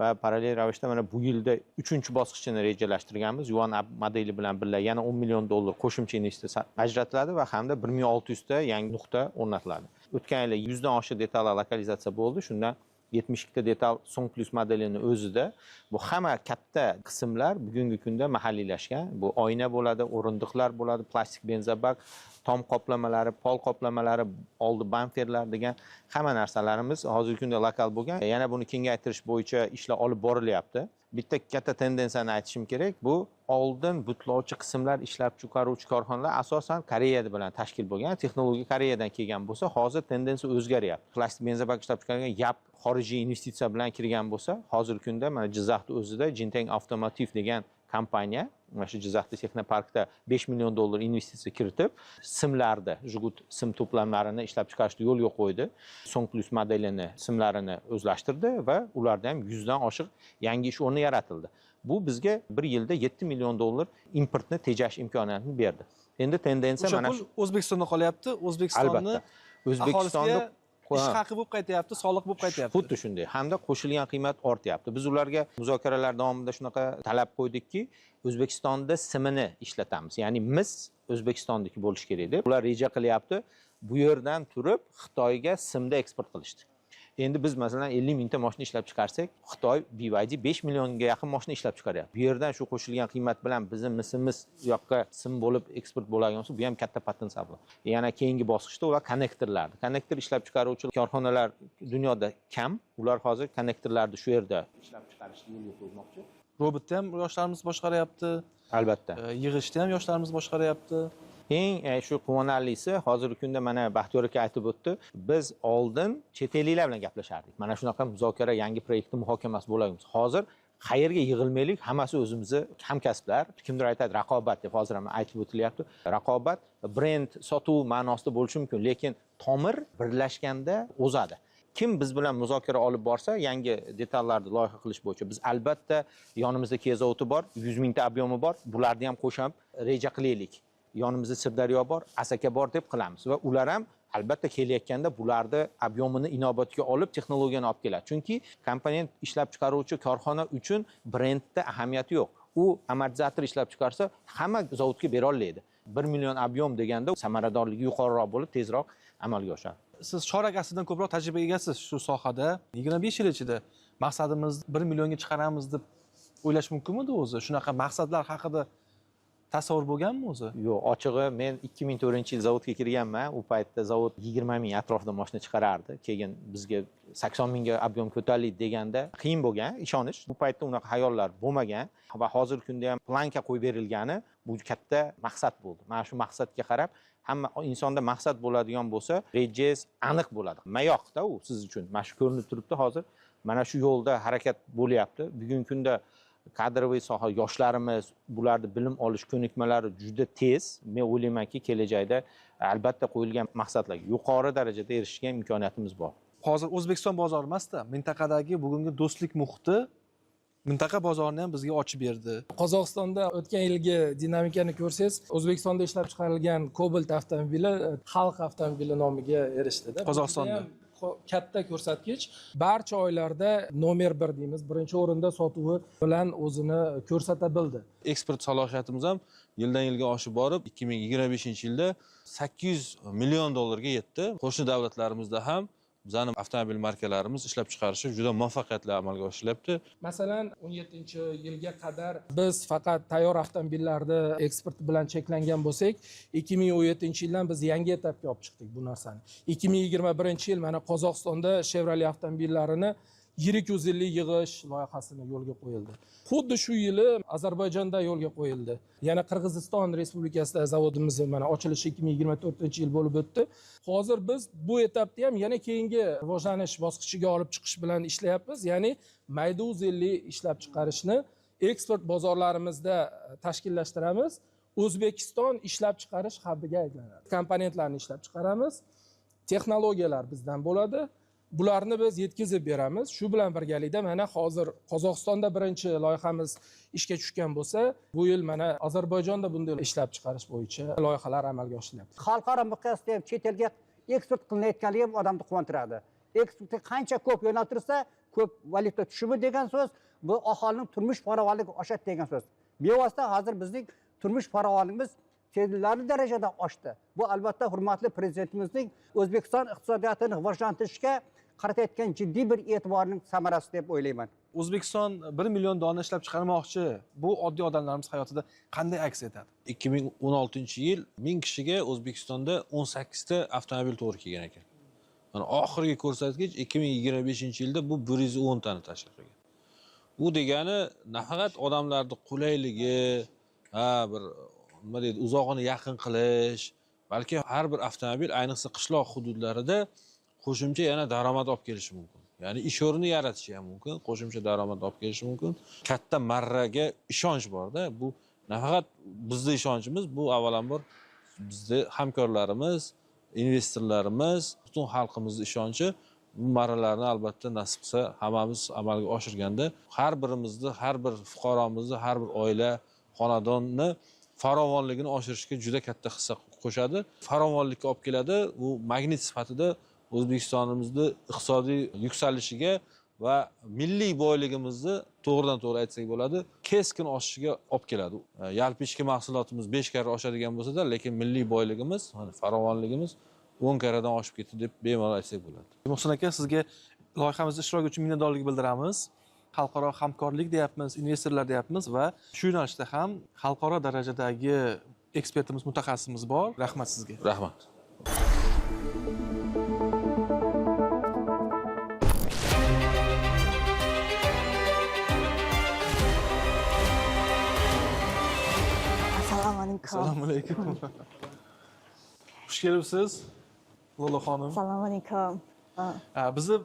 [SPEAKER 8] Va parallel ravishda mana bu yilda 3-bosqichini rejalashtirganmiz. Yuan modeli bilan birga yana 10 million dollar qo'shimcha investitsiya ajratiladi va hamda 1600 ta yangi nuqta o'rnatiladi. O'tgan yil 100 dan oshiq detallar lokalizatsiya bo'ldi. Shundan 72 ta detal Song Plus modelini o'zida. Bu hamma katta qismlar bugungi kunda mahalliylashgan. Bu oyna bo'ladi, o'rindiqlar bo'ladi, plastik benzabak, tom qoplamalari, pol qoplamalari, oldi bamperlar degan hamma narsalarimiz hozirgi kunda lokal bo'lgan. Yana buni kengaytirish bo'yicha ishlar olib borilyapti. Bitta katta tendensiyani aytishim kerak. Bu oldin butlovchi qismlar ishlab chiqaruvchi korxonalar asosan Koreya bilan tashkil bo'lgan. Texnologiya Koreyadan kelgan bo'lsa, hozir tendensiya o'zgaryapti. Plastik benzabak ishlab chiqargan yap xorijiy investitsiya bilan kirgan bo'lsa, hozirgi kunda mana Jizzaxda o'zida Jinteng Avtomotiv degan kompaniya mana shu Jizzaxda texnoparkda 5 million dollar investitsiya kiritib, simlarda Jigут sim to'plamlarini ishlab chiqarishga yo'lga qo'ydi. Song Plus modelini simlarini o'zlashtirdi va ularda ham 100 dan oshiq yangi ish o'rni yaratildi. Bu bizga bir yilda 7 million dollar importni tejash imkoniyatini berdi. Endi tendensiya mana shu
[SPEAKER 1] O'zbekistonda qolyapti. O'zbekistonni
[SPEAKER 8] O'zbekistonda
[SPEAKER 1] ish haqi bo'lib qaytyapti, soliq bo'lib qaytyapti.
[SPEAKER 8] Xuddi shunday. Hamda qo'shilgan qiymat ortyapti. Biz ularga muzokaralar davomida shunaqa talab qo'ydikki, O'zbekistonda simini ishlatamiz. Ya'ni mis O'zbekistondagi bo'lishi kerak deb. Ular reja qilyapti. Bu yerdan turib Xitoyga simda eksport qilishdi. Endi biz masalan 50 mingta mashina ishlab chiqarsak, Xitoy BYD 5 millionga yaqin mashina ishlab chiqaryapti. Bu yerdan shu qo'shilgan qiymat bilan bizim misimiz yoqqa sim bo'lib eksport bo'ladigan bo'lsa, bu ham katta potensial bor. Yana keyingi bosqichda ular konnektorlarni. Konnektor ishlab chiqaruvchi korxonalar dunyoda kam. Ular hozir konnektorlarni shu yerda ishlab chiqarishga yo'l qo'ymoqchi.
[SPEAKER 1] Robotda ham yoshlarimiz boshqaryapti.
[SPEAKER 8] Albatta.
[SPEAKER 1] Yig'ishda ham yoshlarimiz boshqaryapti.
[SPEAKER 8] Eng shu quvonarlisi hozirgi kunda mana Baxtiyor aka aytib o'tdi. Biz oldin chet elliklar bilan gaplashardik. Mana shunaqa muzokara, yangi proyektni muhokamasi bo'laymiz. Hozir qayerga yig'ilmaylik, hammasi o'zimizni hamkasblar. Kimdir aytadi raqobat deb, hozir ham aytib o'tilyapti. Raqobat brend sotuv ma'nosida bo'lishi mumkin, lekin tomir birlashganda o'zadi. Kim biz bilan muzokara olib borsa, yangi detallarni loyiha qilish bo'yicha biz albatta yonimizda Kia zavodi bor, 100 mingta obyomi bor. Bularni ham qo'shib reja qilaylik. Yonimizda Sirdaryo bor, Asaka bor deb qilamiz va ular ham albatta kelayotganda bularni obyomini inobatga olib, texnologiyani olib keladi. Chunki komponent ishlab chiqaruvchi korxona uchun brendda ahamiyati yo'q. U amortizator ishlab chiqarsa, hamma zavodga bera oladi. 1 million obyom deganda samaradorligi yuqoriroq bo'lib, tezroq amalga oshadi.
[SPEAKER 1] Siz chorak asrdan ko'proq tajriba egasiz shu sohada. 25 yil ichida maqsadimiz 1 millionga chiqaramiz deb o'ylash mumkinmidi o'zi? Shunaqa maqsadlar haqida tasavvur bo'lganmi o'zi?
[SPEAKER 8] Yo'q, ochig'i men 2004-yil zavodga kirganman. U paytda zavod 20 ming atrofida mashina chiqarardi. Keyin bizga 80 mingga obyom ko'tariladi deganda qiyin bo'lgan, ishonish. Bu paytda unaqa hayollar bo'lmagan va hozirgi kunda ham planka qo'yib berilgani bu katta maqsad bo'ldi. Mana shu maqsadga qarab hamma insonda maqsad bo'ladigan bo'lsa, rejangiz aniq bo'ladi. Mayoqda u siz uchun. Mana shu ko'rinib turibdi hozir. Mana shu yo'lda harakat bo'lyapti. Bugungi kunda kadroviy soha yoshlarimiz bularni bilim olish ko'nikmalari juda tez. Men o'ylaymanki, kelajakda albatta qo'yilgan maqsadlarga yuqori darajada erishishga imkoniyatimiz bor.
[SPEAKER 1] Hozir O'zbekiston bozori emasda, mintaqadagi bugungi do'stlik muhiti mintaqa bozorini ham bizga ochib berdi.
[SPEAKER 2] Qozog'istonda o'tgan yilgi dinamikani ko'rsangiz, O'zbekistonda ishlab chiqarilgan Cobalt avtomobili Xalq avtomobili nomiga erishdi-da.
[SPEAKER 1] Qozog'istonda
[SPEAKER 2] katta ko'rsatkich. Barcha oylarda nomer 1 deymiz, birinchi o'rinda sotuvi bilan o'zini ko'rsata bildi.
[SPEAKER 3] Eksport salohiyatimiz ham yildan yilga oshib borib, 2025-yilda 800 million dollarga yetdi. Qo'shni davlatlarimizda ham bizning avtomobil markalarimiz ishlab chiqarishi juda muvaffaqiyatli amalga oshirilyapti.
[SPEAKER 2] Masalan, 17-yilga qadar biz faqat tayyor avtomobillarni eksporti bilan cheklangan bo'lsak, 2017-yildan biz yangi etapga olib chiqdik bu narsani. 2021-yil mana Qozog'istonda Chevrolet avtomobillarini yirik o'zilli yig'ish loyihasini yo'lga qo'yildi. Xuddi shu yili Ozarbayjonda yo'lga qo'yildi. Yana Qirg'iziston Respublikasida zavodimiz mana ochilishi 2024-yil bo'lib o'tdi. Hozir biz bu etapda ham yana keyingi rivojlanish bosqichiga olib chiqish bilan ishlayapmiz. Ya'ni mayda o'zilli ishlab chiqarishni eksport bozorlarimizda tashkillashtiramiz. O'zbekiston ishlab chiqarish hubiga aylanadi. Komponentlarni ishlab chiqaramiz. Texnologiyalar bizdan bo'ladi. Bularni biz yetkazib beramiz. Shu bilan birgalikda mana hozir Qozog'istonda birinchi loyihamiz ishga tushgan bo'lsa, bu yil mana Ozarbayjonda bunday ishlab chiqarish bo'yicha loyihalar amalga oshirilyapti.
[SPEAKER 7] Xalqaro miqyosda ham chet elga eksport qilinayotganligi ham odamni quvontiradi. Eksportga qancha ko'p yo'naltirsa, ko'p valyuta tushumi degan so'z, bu aholining turmush farovonligi oshadi degan so'z. Bevosita hozir bizning turmush farovonligimiz sezilarli darajada oshdi. Bu albatta hurmatli prezidentimizning O'zbekiston iqtisodiyotini rivojlantirishga qaratayotgan jiddiy bir e'tiborning samarasi deb o'ylayman.
[SPEAKER 1] O'zbekiston 1 million dona ishlab chiqarmoqchi. Bu oddiy odamlarimiz hayotida qanday aks etadi?
[SPEAKER 3] 2016-yil 1000 kishiga O'zbekistonda 18 ta avtomobil to'g'ri kelgan ekan. Mana oxirgi ko'rsatkich 2025-yilda bu 110 tani tashkil qilgan. Bu degani nafaqat odamlarning qulayligi, bir nima deydi, uzoqni yaqin qilish, balki har bir avtomobil ayniqsa qishloq hududlarida qo'shimcha yana daromad olib kelishi mumkin. Ya'ni ish o'rni yaratishi ham mumkin, qo'shimcha daromad olib kelishi mumkin. Katta marraga ishonch bor-da. Bu nafaqat bizning ishonchimiz, bu avvalambor bizning hamkorlarimiz, investorlarimiz, butun xalqimizning ishonchi. Bu marralarni albatta nasib qilsa hammamiz amalga oshirganda har birimizni, har bir fuqaromizni, har bir oila, xonadonni farovonligini oshirishga juda katta hissa qo'shadi. Farovonlikka olib keladi. Bu magnit sifatida O'zbekistonimizning iqtisodiy yuksalishiga va milliy boyligimizni to'g'ridan to'g'ri aytsak bo'ladi, keskin oshishiga olib keladi. Yalpi ichki mahsulotimiz 5 karra oshadigan bo'lsa-da, lekin milliy boyligimiz, farovonligimiz 10 karradan oshib ketdi deb bemalol aytsak bo'ladi.
[SPEAKER 1] Muhsin aka, sizga loyihamizda ishtirok uchun minnatdorlik bildiramiz. Xalqaro hamkorlik deyapmiz, investorlar deyapmiz va shu yo'nalishda ham xalqaro darajadagi ekspertimiz, mutaxassisimiz bor. Rahmat sizga.
[SPEAKER 3] Rahmat.
[SPEAKER 9] Assalomu alaykum.
[SPEAKER 1] Assalomu alaykum. Xush kelibsiz, Lola xonim.
[SPEAKER 9] Assalomu alaykum.
[SPEAKER 1] Bizni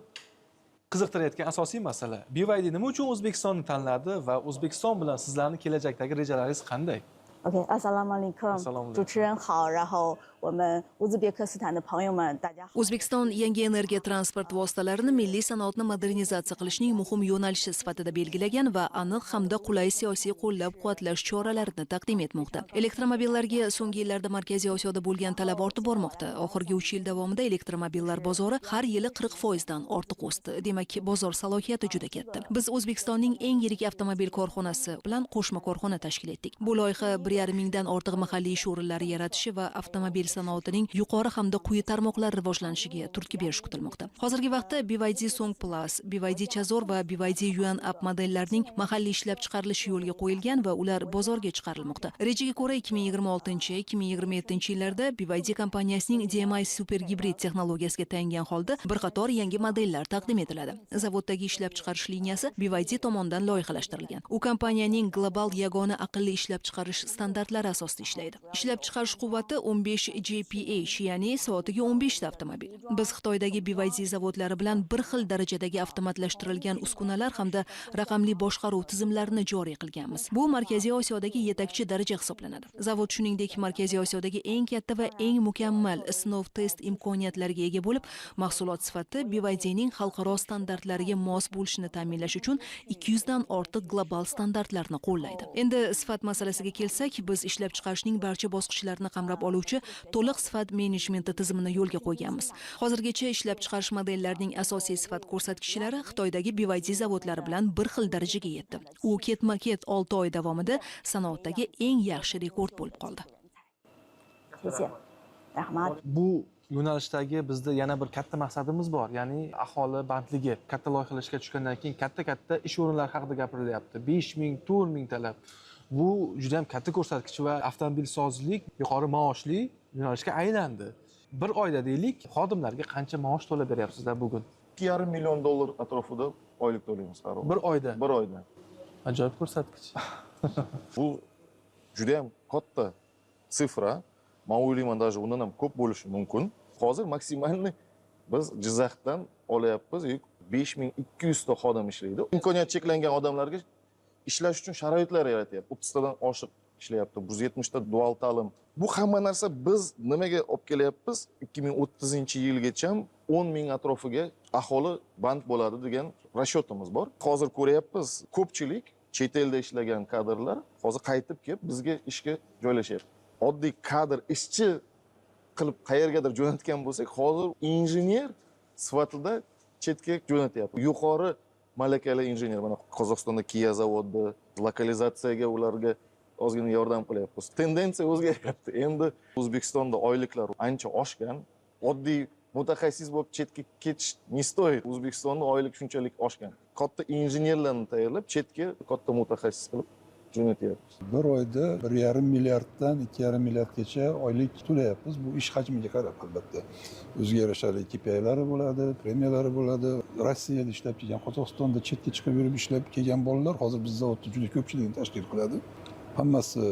[SPEAKER 1] qiziqtirayotgan asosiy masala BYD nima uchun O'zbekistonni tanladi va O'zbekiston bilan sizlarning kelajakdagi rejalaringiz qanday?
[SPEAKER 9] OK， assalomu alaykum，
[SPEAKER 1] Assalomu alaykum
[SPEAKER 9] 主持人好，然后我们乌兹别克斯坦的朋友们，大家好。
[SPEAKER 10] O'zbekiston yangi energiya transport vositalarini milliy sanoatni modernizatsiya qilishning muhim yo'nalishi sifatida belgilagan va aniq hamda qulay siyosiy qo'llab-quvvatlash choralarini taqdim etmoqda. Elektromobillarga so'nggi yillarda Markaziy Osiyoda bo'lgan talab ortib bormoqda. Oxirgi 3 yil davomida elektromobillar bozori har yili 40% dan ortiq o'sdi. Demak, bozor salohiyati juda katta. Biz O'zbekistonning eng yirik avtomobil korxonasi bilan qo'shma korxona tashkil etdik. Bu loyiha 1,5 mingdan ortiq mahalliy ish o'rinlari yaratishi va avtomobil sanoatining yuqori hamda quyi tarmoqlar rivojlanishiga turtki berish kutilmoqda. Hozirgi vaqtda BYD Song Plus, BYD Chazor va BYD Yuan Up modellarining mahalliy ishlab chiqarilishi yo'lga qo'yilgan va ular bozorga chiqarilmoqda. Rejaga ko'ra 2026-2027 yillarda BYD kompaniyasining DMI super gibrid texnologiyasiga tayangan holda bir qator yangi modellar taqdim etiladi. Zavoddagi ishlab chiqarish liniyasi BYD tomonidan loyihalashtirilgan. U kompaniyaning global yagona aqlli ishlab chiqarish standartlari asosida ishlaydi. Ishlab chiqarish quvvati 15 GPH, ya'ni soatiga 15 ta avtomobil. Biz Xitoydagi BYD zavodlari bilan bir xil darajadagi avtomatlashtirilgan uskunalar hamda raqamli boshqaruv tizimlarini joriy qilganmiz. Bu Markaziy Osiyodagi yetakchi daraja hisoblanadi. Zavod shuningdek Markaziy Osiyodagi eng katta va eng mukammal sinov test imkoniyatlariga ega bo'lib, mahsulot sifati BYDning xalqaro standartlariga mos bo'lishini ta'minlash uchun 200 dan ortiq global standartlarni qo'llaydi. Endi sifat masalasiga kelsak, biz ishlab chiqarishning barcha bosqichlarini qamrab oluvchi to'liq sifat menejmenti tizimini yo'lga qo'yganmiz. Hozirgacha ishlab chiqarish modellarining asosiy sifat ko'rsatkichlari Xitoydagi BYD zavodlari bilan bir xil darajaga yetdi. U ketma-ket 6 oy davomida sanoatdagi eng yaxshi rekord bo'lib qoldi.
[SPEAKER 9] 谢谢。Rahmat.
[SPEAKER 1] Bu yo'nalishdagi bizda yana bir katta maqsadimiz bor, ya'ni aholi bandligi. Katta loyihalashga tushgandan keyin katta ish o'rinlari haqida gapirilyapti. 5000, 4000 talab. Bu juda ham katta ko'rsatkich va avtomobilsozlik yuqori maoshli yo'nalishga aylandi. Bir oyda deylik, xodimlarga qancha maosh to'lab beryapsizlar bugun?
[SPEAKER 5] 2,5 million dollar atrofida oylik to'laymiz har oy.
[SPEAKER 1] Bir oyda.
[SPEAKER 5] Bir oyda.
[SPEAKER 1] Ajoyib ko'rsatkich.
[SPEAKER 5] Bu juda ham katta sifra. Men o'ylayman, даже undan ham ko'p bo'lishi mumkin. Hozir maksimalni biz Jizzaxdan olyapmiz. 5200 ta xodim ishlaydi. Imkoniyati cheklangan odamlarga ishlash uchun sharoitlar yaratyapti. 30 tadan oshiq ishlayapti. 170 ta dual ta'lim. Bu hamma narsa biz nimaga olib kelyapmiz? 2030-yilgacha 10 ming atrofiga aholi band bo'ladi degan rashyotimiz bor. Hozir ko'ryapmiz, ko'pchilik chet elda ishlagan kadrlar hozir qaytib kelib bizga ishga joylashyapti. Oddiy kadr ishchi qilib qayergadir jo'natgan bo'lsak, hozir injener sifatida chetga jo'natyapti. Yuqori malakali injener, mana Qozog'istonda Kia zavodi, lokalizatsiyaga ularga ozgina yordam qilyapmiz. Tendensiya o'zgaryapti. Endi O'zbekistonda oyliklar ancha oshgan. Oddiy mutaxassis bo'lib chetga ketish не стоит. O'zbekistonda oylik shunchalik oshgan. Katta injenerlarni tayyorlab, chetga katta mutaxassis qilib jo'natyapmiz.
[SPEAKER 6] Bir oyda 1,5 milliarddan 2,5 milliardgacha oylik to'layapmiz. Bu ish hajmiga qarab albatta. O'ziga yarasha KPIlari bo'ladi, premiyalari bo'ladi. Rossiyada ishlab kelgan, Qozog'istonda chetga chiqib yurib ishlab kelgan bolalar hozir biz zavodda juda ko'pchilikni tashkil qiladi. Hammasi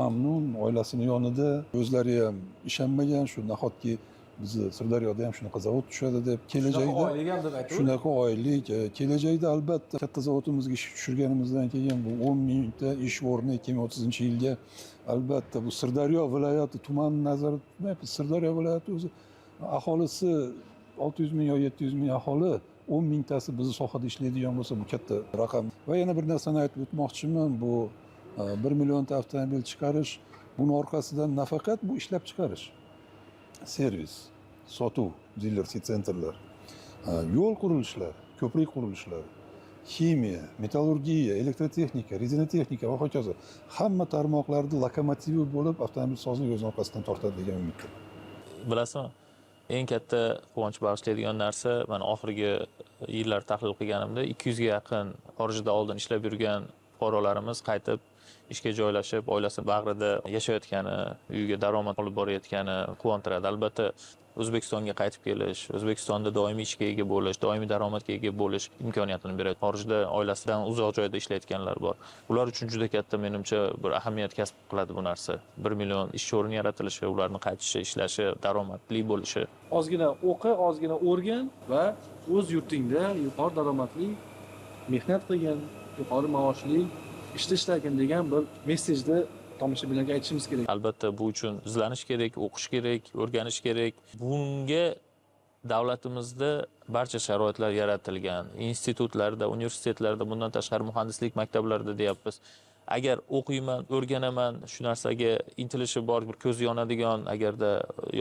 [SPEAKER 6] mamnun, oilasini yonida, o'zlari ham ishonmagan, shu nahotki bizni Sirdaryoda ham shunaqa zavod tushadi deb kelajakda shunaqa oylik kelajakda albatta katta zavodimizga ish tushirganimizdan keyin bu 10 mingta ish o'rni 2030-yilga albatta bu Sirdaryo viloyati tumanni nazarda tutmayapmiz. Sirdaryo viloyati o'zi aholisi 600 ming yo 700 ming aholi, 10 mingtasi bizni sohada ishlaydigan bo'lsa bu katta raqam. Va yana bir narsani aytib o'tmoqchiman, bu 1 millionta avtomobil chiqarish, buni orqasidan nafaqat bu ishlab chiqarish, servis, sotuv, dilerlik sentrlar, yo'l qurilishlari, ko'prik qurilishlari, ximiya, metallurgiya, elektrotexnika, rezina texnika va hokazo hamma tarmoqlarda lokomotivi bo'lib avtomobil sozlik o'z orqasidan tortadi degan umidda.
[SPEAKER 4] Bilasizmi? Eng katta quvonch bag'ishlaydigan narsa, mana oxirgi yillar tahlil qilganimda 200 ga yaqin xorijda oldin ishlab yurgan fuqarolarimiz qaytib ishga joylashib, oilasini bag'rida yashayotgani, uyiga daromad olib borayotgani quvontiradi. Albatta, O'zbekistonga qaytib kelish, O'zbekistonda doimiy ishga ega bo'lish, doimiy daromadga ega bo'lish imkoniyatini beradi. Xorijda oilasidan uzoq joyda ishlayotganlar bor. Ular uchun juda katta, menimcha, bir ahamiyat kasb qiladi bu narsa. 1 million ish o'rni yaratilishi, ularning qaytishi, ishlashi, daromadli bo'lishi.
[SPEAKER 1] Ozgina o'qi, ozgina o'rgan va o'z yurtingda yuqori daromadli mehnat qilgan, yuqori maoshli ishda ishlagan degan bir mesajni tomoshabinlarga aytishimiz kerak.
[SPEAKER 4] Albatta bu uchun izlanish kerak, o'qish kerak, o'rganish kerak. Bunga davlatimizda barcha sharoitlar yaratilgan. Institutlarda, universitetlarda, bundan tashqari muhandislik maktablarida deyapmiz. Agar o'qiyman, o'rganaman, shu narsaga intilishi bor, bir ko'zi yonadigan agarda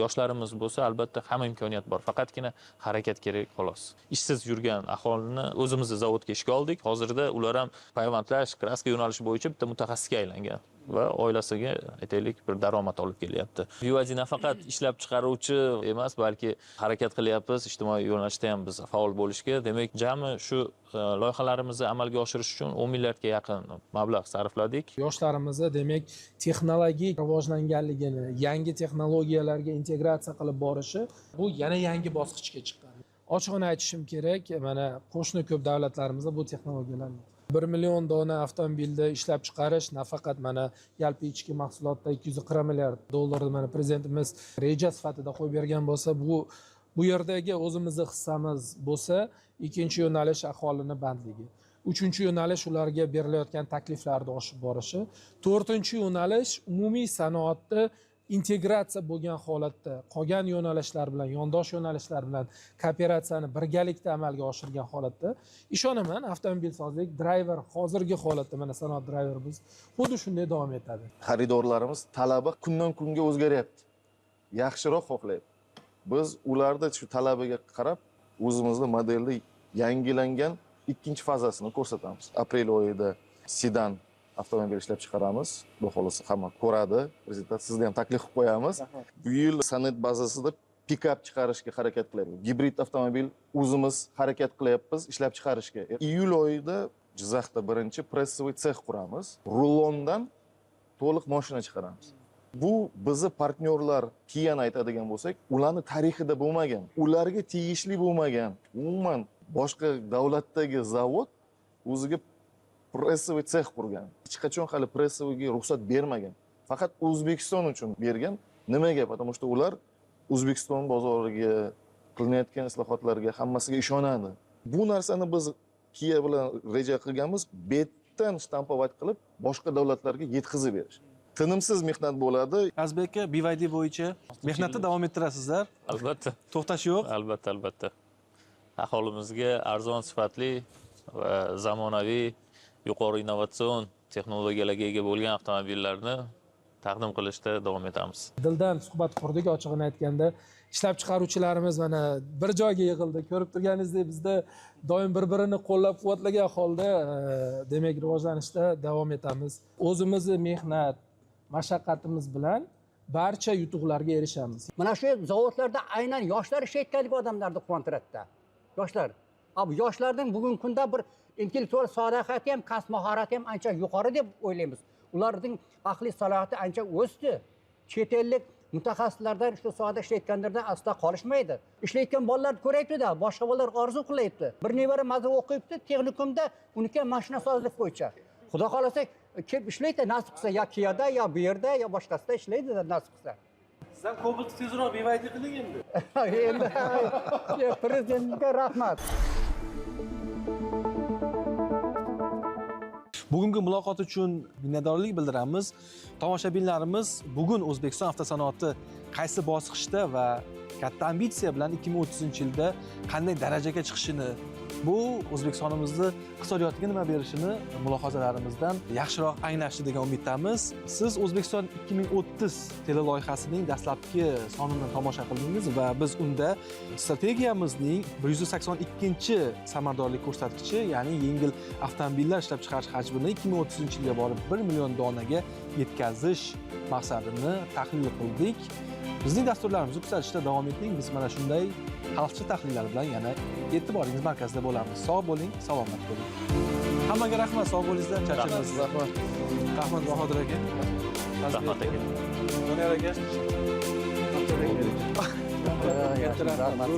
[SPEAKER 4] yoshlarimiz bo'lsa, albatta hamma imkoniyat bor. Faqatgina harakat kerak xolos. Ishsiz yurgan aholini o'zimizni zavodga ishga oldik. Hozirda ular ham payvandlash, kraska yo'nalishi bo'yicha bitta mutaxassisga aylangan va oilasiga aytaylik bir daromad olib kelyapti. BYD nafaqat ishlab chiqaruvchi emas, balki harakat qilyapmiz ijtimoiy yo'nalishda ham biz faol bo'lishga. Demak, jami shu loyihalarimizni amalga oshirish uchun 10 milliardga yaqin mablag' sarfladik.
[SPEAKER 2] Yoshlarimizni demak texnologik rivojlanganligini, yangi texnologiyalarga integratsiya qilib borishi bu yana yangi bosqichga chiqqan. Ochiqni aytishim kerak, mana qo'shni ko'p davlatlarimizda bu texnologiyalar 1 million dona avtomobilni ishlab chiqarish nafaqat mana yalpi ichki mahsulotda 240 milliard dollarni mana prezidentimiz reja sifatida qo'yib bergan bo'lsa, bu yerdagi o'zimizning hissamiz bo'lsa, ikkinchi yo'nalish aholini bandligi. Uchinchi yo'nalish ularga berilayotgan takliflarni oshib borishi. To'rtinchi yo'nalish umumiy sanoatda integratsiya bo'lgan holatda qolgan yo'nalishlar bilan, yondosh yo'nalishlar bilan kooperatsiyani birgalikda amalga oshirgan holatda ishonaman, avtomobilsozlik driver hozirgi holatda mana sanoat driverimiz xuddi shunday davom etadi.
[SPEAKER 5] Xaridorlarimiz talabi kundan kunga o'zgaryapti. Yaxshiroq xohlaydi. Biz ularda shu talabiga qarab o'zimizning modelni yangilangan ikkinchi fazasini ko'rsatamiz. Aprel oyida sedan avtomobil ishlab chiqaramiz. Bu xolos hamma ko'radi. Prezident sizga ham taklif qilib qo'yamiz. Bu yil sanoat bazasida pikap chiqarishga harakat qilyapmiz. Gibrid avtomobil o'zimiz harakat qilyapmiz ishlab chiqarishga. Iyul oyida Jizzaxda birinchi pressovый sex quramiz. Rulondan to'liq mashina chiqaramiz. Bu bizni partnyorlar Kia'ni aytadigan bo'lsak, ularning tarixida bo'lmagan, ularga tegishli bo'lmagan, umuman boshqa davlatdagi zavod o'ziga pressovый sex qurgan. Hech qachon hali pressoviyga ruxsat bermagan. Faqat O'zbekiston uchun bergan. Nimaga? Потому что ular O'zbekiston bozoriga qilinayotgan islohotlarga hammasiga ishonadi. Bu narsani biz Kia bilan reja qilganmiz. chetdan shtampovat qilib boshqa davlatlarga yetkazib berish. Tinimsiz mehnat bo'ladi.
[SPEAKER 1] Azbek aka, BYD bo'yicha mehnatni davom ettirasizlar.
[SPEAKER 4] Albatta.
[SPEAKER 1] To'xtash yo'q.
[SPEAKER 4] Albatta. Aholimizga arzon sifatli va zamonaviy yuqori innovatsion texnologiyalarga ega bo'lgan avtomobillarni taqdim qilishda davom etamiz.
[SPEAKER 2] Dildan suhbat qurdik, ochig'ini aytganda ishlab chiqaruvchilarimiz mana bir joyga yig'ildi. Ko'rib turganingizdek, bizda doim bir-birini qo'llab-quvvatlagan holda demak rivojlanishda davom etamiz. O'zimizni mehnat, mashaqqatimiz bilan barcha yutuqlarga erishamiz.
[SPEAKER 7] Mana shu zavodlarda aynan yoshlar ishlayotganligi odamlarni quvontiradida. Yoshlar. Bu yoshlarning bugungi kunda bir intellektual salohiyati ham, kasb mahorati ham ancha yuqori deb o'ylaymiz. Ularning aqliy salohiyati ancha o'sdi. Chet ellik mutaxassislardan shu sohada ishlayotganlardan aslo qolishmaydi. Ishlayotgan bolalarni ko'rayapti-da, boshqa bolalar orzu qilyapti. Bir nevara mazur o'qiyapti, texnikumda uniki mashinasozlik bo'yicha. Xudo xolasa kelib ishlaydi, nasib qilsa, yo Kiyada, yo bu yerda, yo boshqasida ishlaydi, nasib qilsa.
[SPEAKER 1] Sizlar Cobalt tezroq BYD qiling endi.
[SPEAKER 7] Endi prezidentga rahmat.
[SPEAKER 1] Bugungi muloqot uchun minnatdorlik bildiramiz. Tomoshabinlarimiz bugun O'zbekiston avtosanoati qaysi bosqichda va katta ambitsiya bilan 2030-yilda qanday darajaga chiqishini, bu O'zbekistonimizni iqtisodiyotiga nima berishini mulohazalarimizdan yaxshiroq anglashdi degan umiddamiz. Siz O'zbekiston 2030 teleloyihasining dastlabki sonini tomosha qildingiz va biz unda strategiyamizning 182-samaradorlik ko'rsatkichi, ya'ni yengil avtomobillar ishlab chiqarish hajmini 2030-yilga borib 1 million donaga yetkazish maqsadini tahlil qildik. Bizning dasturlarimizni kuzatishda davom eting. Biz mana shunday xalqcha tahlillar bilan yana e'tiboringiz markazida bo'lamiz. Sog' bo'ling, salomat bo'ling. Hammaga rahmat, sog' bo'lingizlar, charchamaysiz. Rahmat Bahodir aka.
[SPEAKER 4] Rahmat aka.
[SPEAKER 1] Doniyor aka.
[SPEAKER 7] Rahmat.